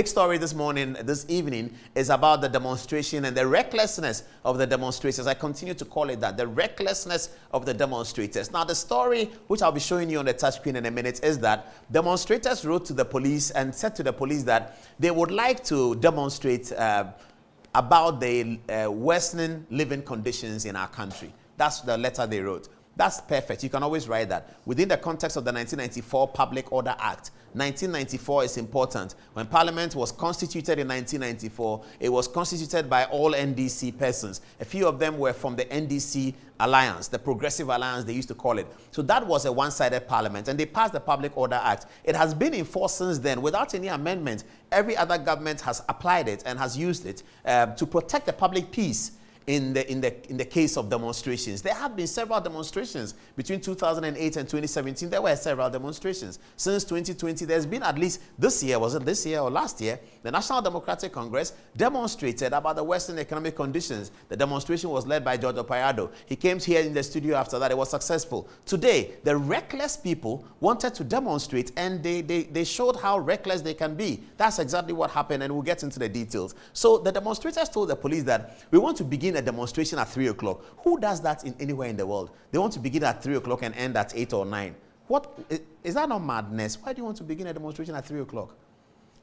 big story this morning, this evening, is about the demonstration and the recklessness of the demonstrators. I continue to call it that, the recklessness of the demonstrators. Now, the story, which I'll be showing you on the touchscreen in a minute, is that demonstrators wrote to the police and said to the police that they would like to demonstrate about the worsening living conditions in our country. That's the letter they wrote. That's perfect. You can always write that. Within the context of the 1994 Public Order Act, 1994 is important. When Parliament was constituted in 1994, it was constituted by all NDC persons. A few of them were from the NDC Alliance, the Progressive Alliance they used to call it. So that was a one-sided Parliament, and they passed the Public Order Act. It has been in force since then without any amendment. Every other government has applied it and has used it to protect the public peace. In the case of demonstrations, there have been several demonstrations between 2008 and 2017. There were several demonstrations. Since 2020, there's been at least this year, was it this year or last year, the National Democratic Congress demonstrated about the Western economic conditions. The demonstration was led by Adom-Otchere. He came here in the studio after that. It was successful. Today, the reckless people wanted to demonstrate, and they showed how reckless they can be. That's exactly what happened, and we'll get into the details. So the demonstrators told the police that we want to begin a demonstration at 3 o'clock. Who does that anywhere in the world? They want to begin at 3 o'clock and end at 8 or 9. What is that? Not madness? Why do you want to begin a demonstration at 3 o'clock?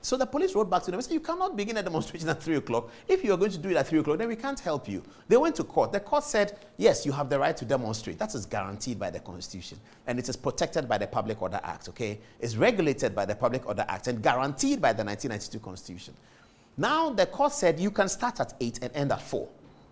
So the police wrote back to them and said, you cannot begin a demonstration at 3 o'clock. If you are going to do it at 3 o'clock, then we can't help you. They went to court. The court said, yes, you have the right to demonstrate. That is guaranteed by the Constitution. And it is protected by the Public Order Act, okay? It's regulated by the Public Order Act and guaranteed by the 1992 Constitution. Now, the court said you can start at 8 and end at 4.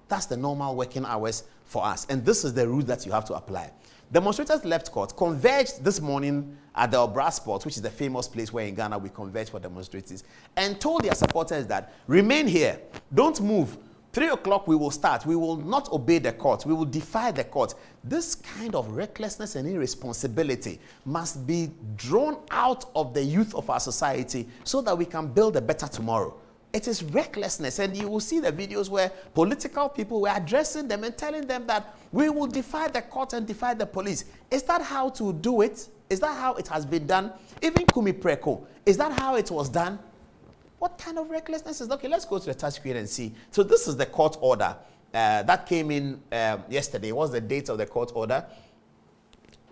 That's the normal working hours for us. And this is the rule that you have to apply. Demonstrators left court, converged this morning at the Obra Spot, which is the famous place where in Ghana we converge for demonstrators, and told their supporters that remain here, don't move. 3 o'clock we will start. We will not obey the court. We will defy the court. This kind of recklessness and irresponsibility must be drawn out of the youth of our society so that we can build a better tomorrow. It is recklessness, and you will see the videos where political people were addressing them and telling them that we will defy the court and defy the police. Is that how to do it? Is that how it has been done? Even Kumi Preko, is that how it was done? What kind of recklessness is that? Okay, let's go to the touchscreen and see. So this is the court order that came in yesterday. What's the date of the court order?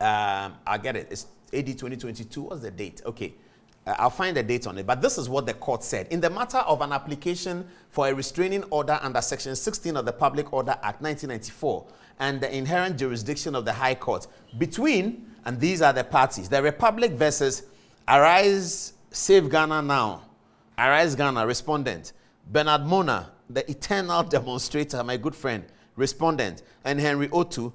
I'll get it. It's AD 2022. What's the date? Okay. I'll find the date on it, but this is what the court said. In the matter of an application for a restraining order under Section 16 of the Public Order Act 1994 and the inherent jurisdiction of the High Court between, and these are the parties, the Republic versus Arise Save Ghana Now, Arise Ghana, respondent, Bernard Mona, the eternal demonstrator, my good friend, respondent, and Henry Otu,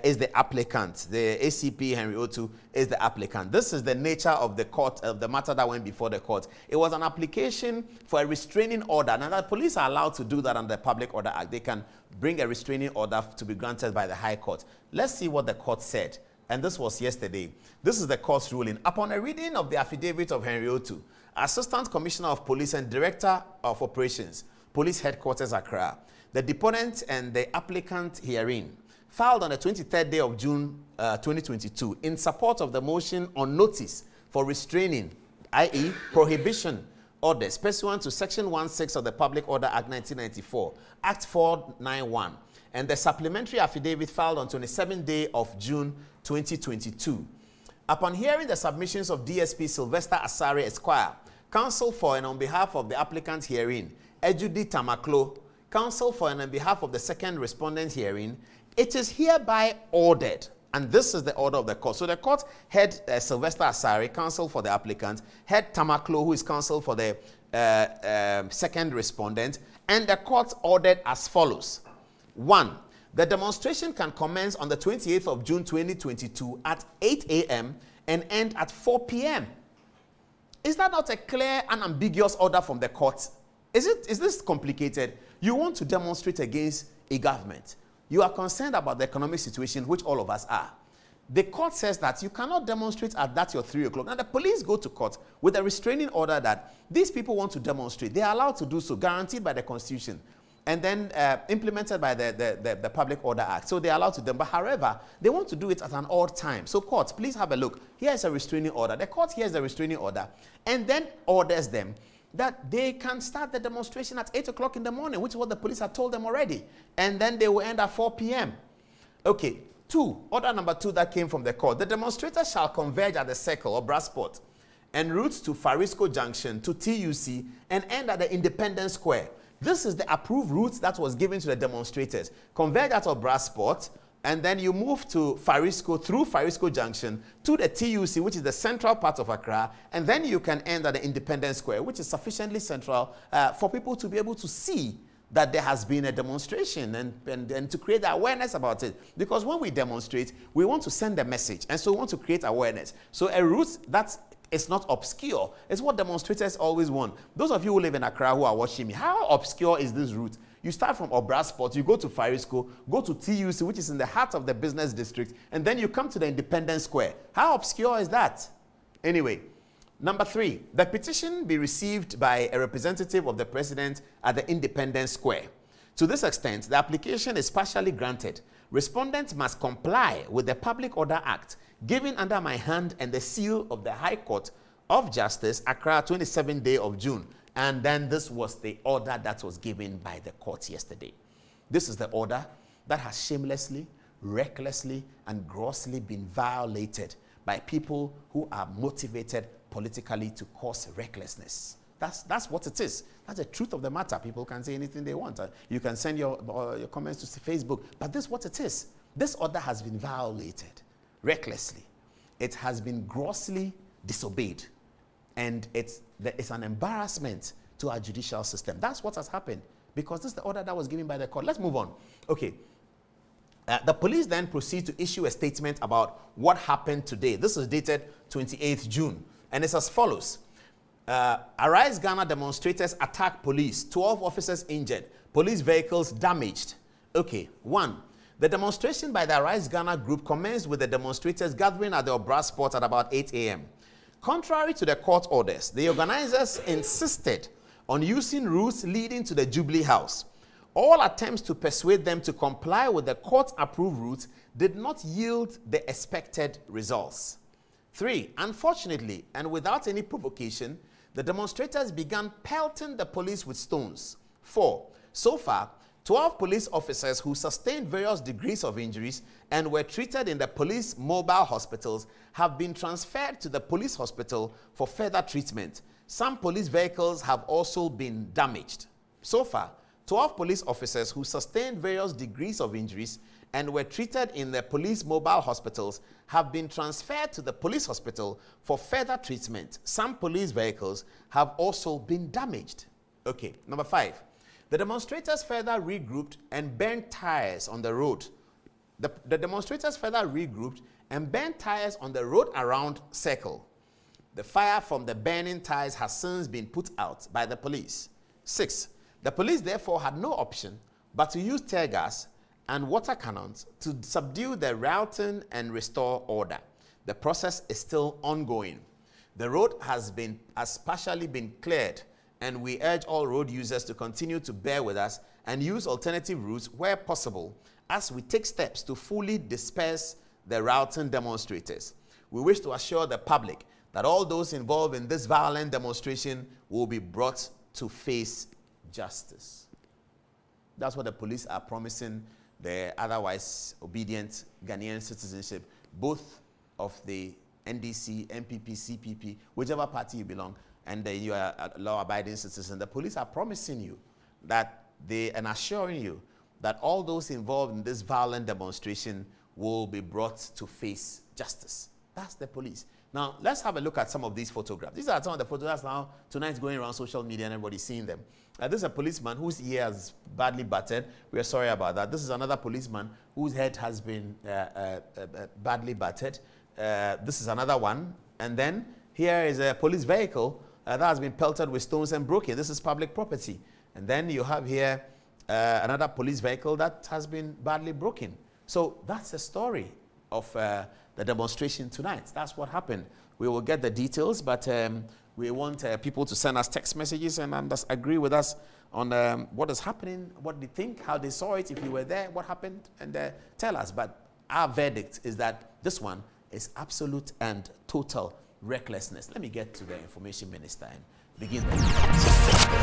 is the applicant. The ACP Henry Otu is the applicant. This is the nature of the court, of the matter that went before the court. It was an application for a restraining order. Now, the police are allowed to do that under the Public Order Act. They can bring a restraining order to be granted by the High Court. Let's see what the court said. And this was yesterday. This is the court's ruling. Upon a reading of the affidavit of Henry Otu, Assistant Commissioner of Police and Director of Operations, Police Headquarters, Accra, the deponent and the applicant herein, filed on the 23rd day of June 2022 in support of the motion on notice for restraining, i.e. prohibition orders pursuant to Section 16 of the Public Order Act 1994, Act 491, and the supplementary affidavit filed on 27th day of June 2022. Upon hearing the submissions of DSP Sylvester Asare Esquire, counsel for and on behalf of the applicant herein, Ejudi Tamaklo, counsel for and on behalf of the second respondent herein, it is hereby ordered, and this is the order of the court. So the court had Sylvester Asare, counsel for the applicant, had Tamaklo, who is counsel for the second respondent, and the court ordered as follows. 1. The demonstration can commence on the 28th of June 2022 at 8 a.m. and end at 4 p.m. Is that not a clear and ambiguous order from the court? Is this complicated? You want to demonstrate against a government. You are concerned about the economic situation, which all of us are. The court says that you cannot demonstrate at that your 3 o'clock. Now, the police go to court with a restraining order that these people want to demonstrate. They are allowed to do so, guaranteed by the Constitution, and then implemented by the Public Order Act. So they are allowed to do them. But however, they want to do it at an odd time. So court, please have a look. Here is a restraining order. The court hears the restraining order and then orders them that they can start the demonstration at 8 o'clock in the morning, which is what the police had told them already. And then they will end at 4 p.m. Okay, order number 2 that came from the court. The demonstrators shall converge at the circle or brass spot en route to Farisco Junction, to TUC, and end at the Independence Square. This is the approved route that was given to the demonstrators. Converge at a brass spot, and then you move to Farisco, through Farisco Junction, to the TUC, which is the central part of Accra, and then you can end at the Independence Square, which is sufficiently central for people to be able to see that there has been a demonstration and to create awareness about it. Because when we demonstrate, we want to send a message, and so we want to create awareness. So a route that's it's not obscure. It's what demonstrators always want. Those of you who live in Accra who are watching me, how obscure is this route? You start from Obra Spot, you go to Farisco, go to TUC, which is in the heart of the business district, and then you come to the Independence Square. How obscure is that? Anyway, number 3, the petition be received by a representative of the president at the Independence Square. To this extent, the application is partially granted. Respondents must comply with the Public Order Act, given under my hand and the seal of the High Court of Justice, Accra, 27th day of June. And then this was the order that was given by the court yesterday. This is the order that has shamelessly, recklessly, and grossly been violated by people who are motivated politically to cause recklessness. That's what it is. That's the truth of the matter. People can say anything they want. You can send your comments to Facebook. But this is what it is. This order has been violated recklessly. It has been grossly disobeyed. And it's an embarrassment to our judicial system. That's what has happened. Because this is the order that was given by the court. Let's move on. Okay. The police then proceed to issue a statement about what happened today. This is dated 28th June. And it's as follows. Arise Ghana demonstrators attack police. 12 officers injured. Police vehicles damaged. Okay, 1. The demonstration by the Arise Ghana group commenced with the demonstrators gathering at the Obra Spot at about 8 a.m. Contrary to the court orders, the organizers insisted on using routes leading to the Jubilee House. All attempts to persuade them to comply with the court-approved routes did not yield the expected results. 3. Unfortunately, and without any provocation, the demonstrators began pelting the police with stones. 4. So far, 12 police officers who sustained various degrees of injuries and were treated in the police mobile hospitals have been transferred to the police hospital for further treatment. Some police vehicles have also been damaged. So far, 12 police officers who sustained various degrees of injuries and were treated in the police mobile hospitals have been transferred to the police hospital for further treatment. Some police vehicles have also been damaged. Okay, number 5. The demonstrators further regrouped and burned tires on the road. The demonstrators further regrouped and burned tires on the road around Circle. The fire from the burning tires has since been put out by the police. 6. The police therefore had no option but to use tear gas and water cannons to subdue the rioting and restore order. The process is still ongoing. The road has partially been cleared, and we urge all road users to continue to bear with us and use alternative routes where possible as we take steps to fully disperse the rioting demonstrators. We wish to assure the public that all those involved in this violent demonstration will be brought to face justice. That's what the police are promising the otherwise obedient Ghanaian citizenship, both of the NDC, MPP, CPP, whichever party you belong, and you are a law-abiding citizen. The police are promising you that and assuring you that all those involved in this violent demonstration will be brought to face justice. That's the police. Now, let's have a look at some of these photographs. These are some of the photographs now tonight going around social media and everybody's seeing them. This is a policeman whose ear is badly battered. We are sorry about that. This is another policeman whose head has been badly battered. This is another one. And then here is a police vehicle that has been pelted with stones and broken. This is public property. And then you have here another police vehicle that has been badly broken. So that's the story of the demonstration tonight. That's what happened. We will get the details, but we want people to send us text messages and agree with us on what is happening, what they think, how they saw it, if you were there, what happened, and tell us. But our verdict is that this one is absolute and total recklessness. Let me get to the information minister and begins.